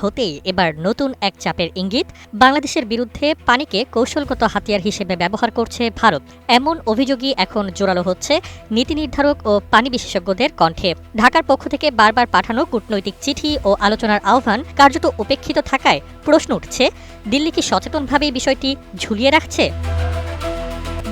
হতেই এবার নতুন এক চাপের ইঙ্গিত। বাংলাদেশের বিরুদ্ধে পানিকে কৌশলগত হাতিয়ার হিসেবে ব্যবহার করছে ভারত। এমন অভিযোগই এখন জোরালো হচ্ছে নীতি নির্ধারক ও পানি বিশেষজ্ঞদের কণ্ঠে। ঢাকার পক্ষ থেকে বারবার পাঠানো কূটনৈতিক চিঠি ও আলোচনার আহ্বান কার্যত উপেক্ষিত থাকায় প্রশ্ন উঠছে, দিল্লি কি সচেতনভাবেই বিষয়টি ঝুলিয়ে রাখছে?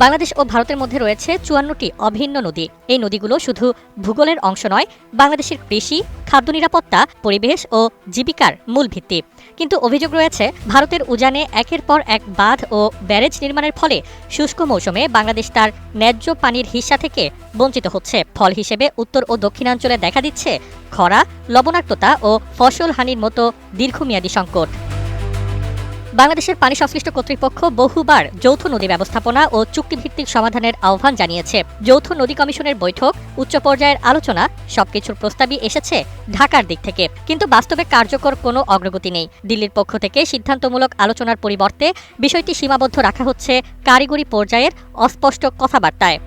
বাংলাদেশ ও ভারতের মধ্যে রয়েছে ৫৪টি অভিন্ন নদী। এই নদীগুলো শুধু ভূগোলের অংশ নয়, বাংলাদেশের কৃষি, খাদ্য নিরাপত্তা, পরিবেশ ও জীবিকার মূল ভিত্তি। কিন্তু অভিযোগ রয়েছে, ভারতের উজানে একের পর এক বাঁধ ও ব্যারেজ নির্মাণের ফলে শুষ্ক মৌসুমে বাংলাদেশ তার ন্যায্য পানির হিস্সা থেকে বঞ্চিত হচ্ছে। ফল হিসেবে উত্তর ও দক্ষিণাঞ্চলে দেখা দিচ্ছে খরা, লবণাক্ততা ও ফসল হানির মতো দীর্ঘমেয়াদী সংকট। বাংলাদেশের পানি সংশ্লিষ্ট কর্তৃপক্ষ বহুবার যৌথ নদী ব্যবস্থাপনা ও চুক্তিভিত্তিক সমাধানের আহ্বান জানিয়েছে। যৌথ নদী কমিশনের বৈঠক, উচ্চ পর্যায়ের আলোচনা সবকিছুর প্রস্তাবই এসেছে ঢাকার দিক থেকে, কিন্তু বাস্তবে কার্যকর কোনো অগ্রগতি নেই। দিল্লির পক্ষ থেকে সিদ্ধান্তমূলক আলোচনার পরিবর্তে বিষয়টি সীমাবদ্ধ রাখা হচ্ছে কারিগরি পর্যায়ের অস্পষ্ট কথাবার্তায়।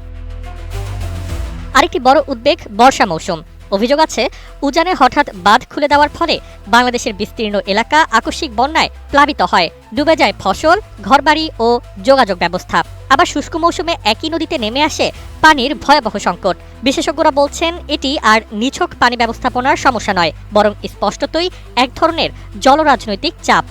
আরেকটি বড় উদ্বেগ বর্ষা মৌসুম। অভিযোগ আছে, উজানে হঠাৎ বাঁধ খুলে দেওয়ার ফলে বাংলাদেশের বিস্তীর্ণ এলাকা আকস্মিক বন্যায় প্লাবিত হয়, ডুবে যায় ফসল, ঘরবাড়ি ও যোগাযোগ ব্যবস্থা। আবার শুষ্ক মৌসুমে একই নদীতে নেমে আসে পানির ভয়াবহ সংকট। বিশেষজ্ঞরা বলছেন, এটি আর নিছক পানি ব্যবস্থাপনার সমস্যা নয়, বরং স্পষ্টতই এক ধরনের জলরাজনৈতিক চাপ।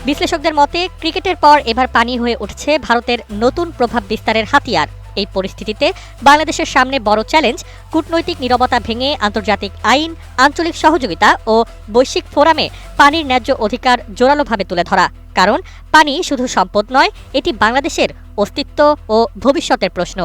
বিশ্লেষকদের মতে, ক্রিকেটের পর এবার পানি হয়ে উঠছে ভারতের নতুন প্রভাব বিস্তারের হাতিয়ার। এই পরিস্থিতিতে বাংলাদেশের সামনে বড় চ্যালেঞ্জ, কূটনৈতিক নীরবতা ভেঙে আন্তর্জাতিক আইন, আঞ্চলিক সহযোগিতা ও বৈশ্বিক ফোরামে পানির ন্যায্য অধিকার জোরালোভাবে তুলে ধরা। কারণ পানি শুধু সম্পদ নয়, এটি বাংলাদেশের অস্তিত্ব ও ভবিষ্যতের প্রশ্ন।